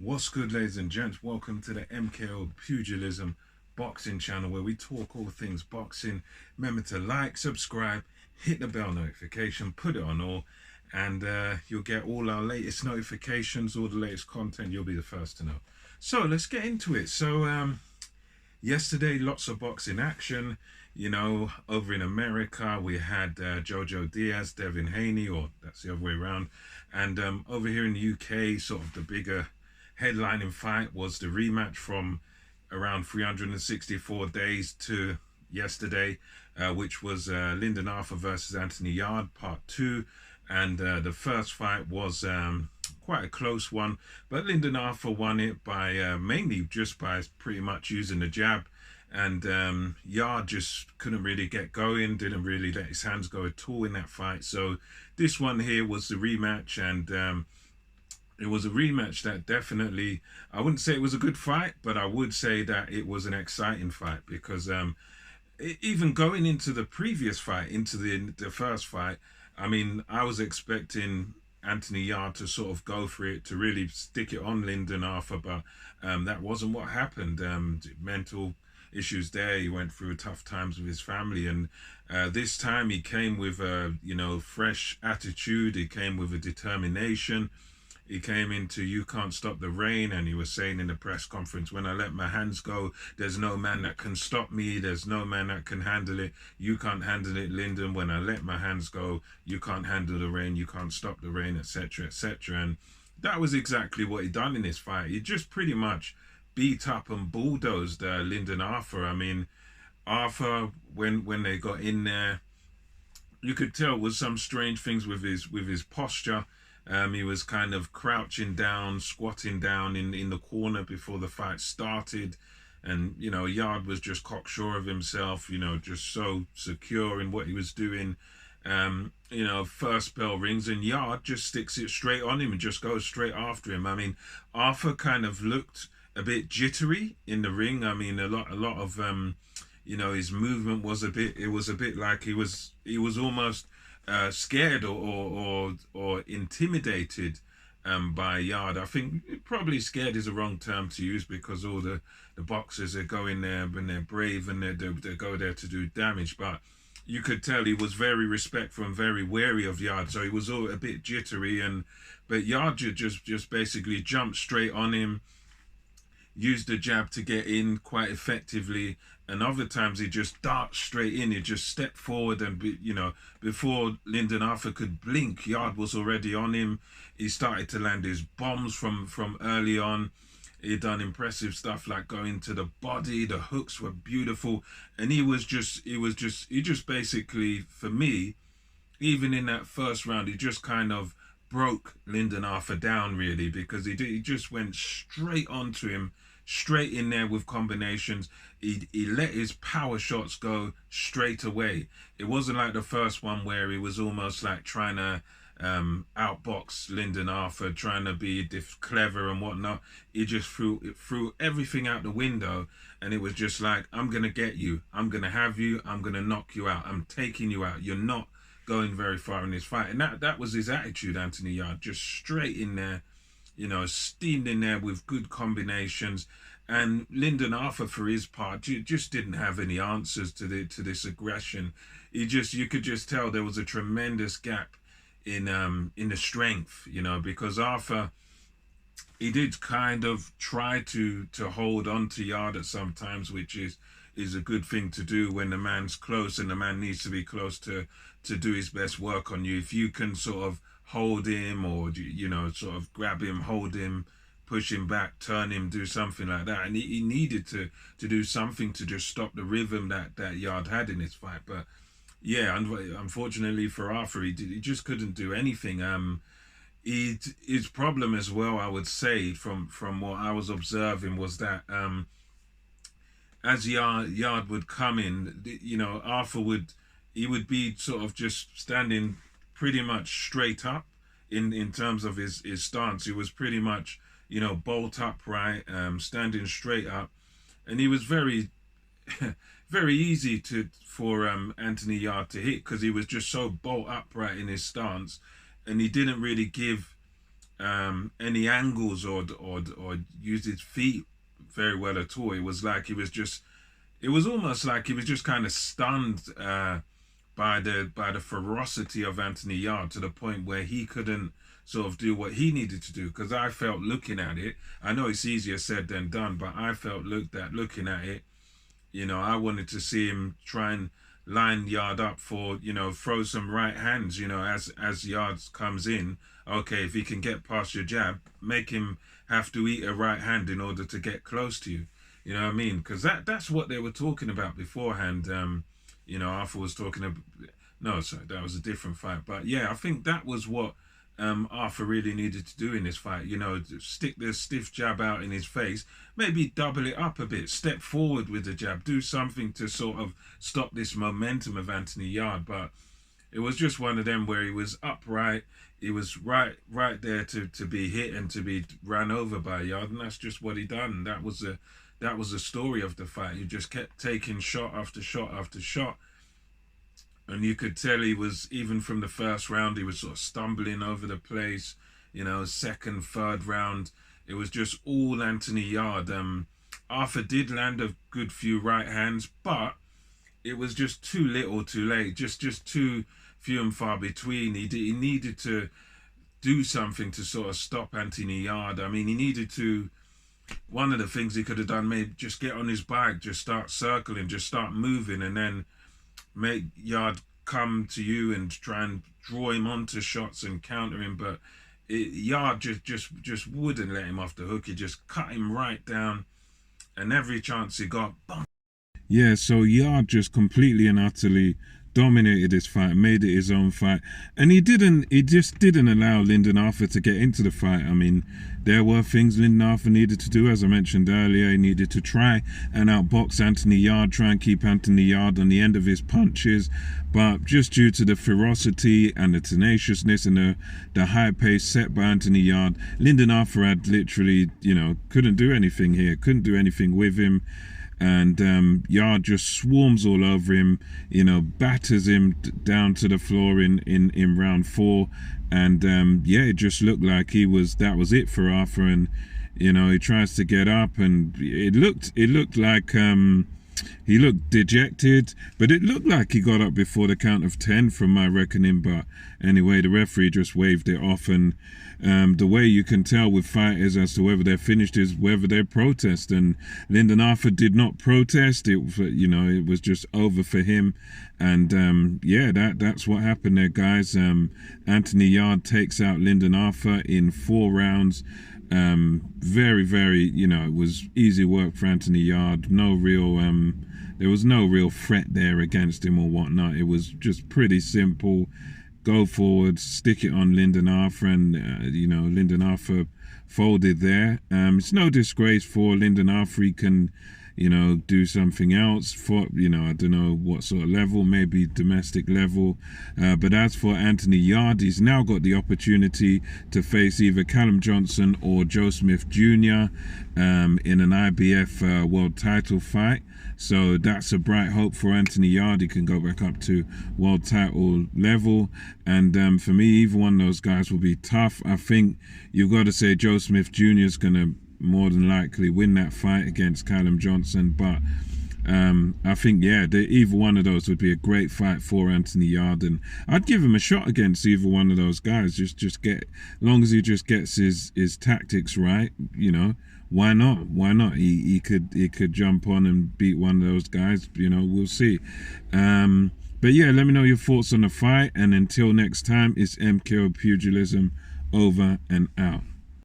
What's good, ladies and gents? Welcome to the MKO Pugilism boxing channel where we talk all things boxing. Remember to like, subscribe, hit the bell notification, put it on all, and you'll get all our latest notifications, all the latest content. You'll be the first to know. So let's get into it. Yesterday, lots of boxing action. Over in America, we had Jojo Diaz, Devin Haney, or that's the other way around. And over here in the UK, sort of the bigger headlining fight was the rematch from around 364 days to yesterday, which was Lyndon Arthur versus Anthony Yarde, part two. And the first fight was quite a close one, but Lyndon Arthur won it by mainly just by pretty much using the jab. And Yarde just couldn't really get going, didn't really let his hands go at all in that fight. So this one here was the rematch, and it was a rematch that definitely, I wouldn't say it was a good fight, but I would say that it was an exciting fight because even going into the previous fight, into the first fight, I mean, I was expecting Anthony Yarde to sort of go for it, to really stick it on Lyndon Arthur, but that wasn't what happened. Mental issues there. He went through tough times with his family, and this time he came with a fresh attitude. He came with a determination. He came into "You Can't Stop the Rain," and he was saying in the press conference, "When I let my hands go, there's no man that can stop me. There's no man that can handle it. You can't handle it, Lyndon. When I let my hands go, you can't handle the rain. You can't stop the rain," etc., etc. And that was exactly what he done in this fight. He just pretty much beat up and bulldozed Lyndon Arthur. I mean, Arthur, when they got in there, you could tell was some strange things with his posture. He was kind of crouching down, squatting down in the corner before the fight started. And, Yarde was just cocksure of himself, just so secure in what he was doing. First bell rings and Yarde just sticks it straight on him and just goes straight after him. I mean, Arthur kind of looked a bit jittery in the ring. I mean, a lot of, his movement was it was a bit like he was almost scared or intimidated by Yarde. I think probably scared is a wrong term to use because all the boxers are going there when they're brave and they go there to do damage. But you could tell he was very respectful and very wary of Yarde, so he was all a bit jittery. But Yarde just basically jumped straight on him, used the jab to get in quite effectively, and other times he just darts straight in. He just stepped forward, and before Lyndon Arthur could blink, Yarde was already on him. He started to land his bombs from early on. He done impressive stuff like going to the body. The hooks were beautiful, and he just basically, for me, even in that first round, he just kind of broke Lyndon Arthur down really, because he just went straight onto him, straight in there with combinations. He let his power shots go straight away. It wasn't like the first one where he was almost like trying to outbox Lyndon Arthur, trying to be clever and whatnot. He just threw everything out the window, and it was just like, I'm gonna get you, I'm gonna have you, I'm gonna knock you out, I'm taking you out. You're not going very far in this fight. And that was his attitude, Anthony Yarde, just straight in there, steamed in there with good combinations. And Lyndon Arthur, for his part, just didn't have any answers to this aggression. You could just tell there was a tremendous gap in the strength, because Arthur, he did kind of try to hold on to Yarde at sometimes, which is a good thing to do when the man's close, and the man needs to be close to do his best work on you. If you can sort of hold him, or sort of grab him, hold him, push him back, turn him, do something like that. And he needed to do something to just stop the rhythm that Yarde had in this fight. But yeah, unfortunately for Arthur, he just couldn't do anything. His problem as well, I would say, from what I was observing, was that as Yarde would come in, Arthur would be sort of just standing pretty much straight up in terms of his stance. He was pretty much bolt upright, standing straight up, and he was very very easy for Anthony Yarde to hit, because he was just so bolt upright in his stance, and he didn't really give any angles or used his feet very well at all. It was like he was just. It was almost like he was just kind of stunned by the ferocity of Anthony Yarde to the point where he couldn't sort of do what he needed to do. Because I felt looking at it, I know it's easier said than done, but I felt looking at it, I wanted to see him try and line Yarde up for, throw some right hands, as Yarde comes in. Okay, if he can get past your jab, make him have to eat a right hand in order to get close to you. You know what I mean? Because that's what they were talking about beforehand. Arthur was talking about. No, sorry, that was a different fight. But yeah, I think that was what Arthur really needed to do in this fight. Stick the stiff jab out in his face, maybe double it up a bit, step forward with the jab, do something to sort of stop this momentum of Anthony Yarde. But it was just one of them where he was upright. He was right there to be hit and to be ran over by Yarde, and that's just what he done. That was the story of the fight. He just kept taking shot after shot after shot. And you could tell he was, even from the first round, he was sort of stumbling over the place. Second, third round, it was just all Anthony Yarde. Arthur did land a good few right hands, but it was just too little too late. Just too few and far between. He needed to do something to sort of stop Anthony Yarde. I mean, he needed to. One of the things he could have done, maybe just get on his bike, just start circling, just start moving, and then make Yarde come to you and try and draw him onto shots and counter him. But Yarde just wouldn't let him off the hook. He just cut him right down, and every chance he got, boom. Yeah, so Yarde just completely and utterly dominated this fight, made it his own fight, and he just didn't allow Lyndon Arthur to get into the fight. I mean, there were things Lyndon Arthur needed to do, as I mentioned earlier. He needed to try and outbox Anthony Yarde, try and keep Anthony Yarde on the end of his punches, but just due to the ferocity and the tenaciousness and the high pace set by Anthony Yarde, Lyndon Arthur had literally, couldn't do anything here, couldn't do anything with him. And Yarde just swarms all over him, batters him down to the floor in round 4, and it just looked like that was it for Arthur. And he tries to get up, and it looked like he looked dejected, but it looked like he got up before the count of 10 from my reckoning. But anyway, the referee just waved it off, and the way you can tell with fighters as to whether they're finished is whether they protest, and Lyndon Arthur did not protest. It was just over for him, and that's what happened there, guys. Anthony Yarde takes out Lyndon Arthur in 4 rounds. Very, very, it was easy work for Anthony Yarde. There was no real threat there against him or whatnot. It was just pretty simple. Go forward, stick it on Lyndon Arthur, and Lyndon Arthur folded there. It's no disgrace for Lyndon Arthur. He can, do something else for, I don't know what sort of level, maybe domestic level. But as for Anthony Yarde, he's now got the opportunity to face either Callum Johnson or Joe Smith Jr. In an IBF world title fight. So that's a bright hope for Anthony Yarde. He can go back up to world title level. And for me, either one of those guys will be tough. I think you've got to say Joe Smith Jr. is going to more than likely win that fight against Callum Johnson. But I think, either one of those would be a great fight for Anthony Yarde. And I'd give him a shot against either one of those guys. Just as long as he just gets his tactics right, why not? Why not? He could jump on and beat one of those guys. We'll see. But yeah, let me know your thoughts on the fight. And until next time, it's MKO Pugilism over and out.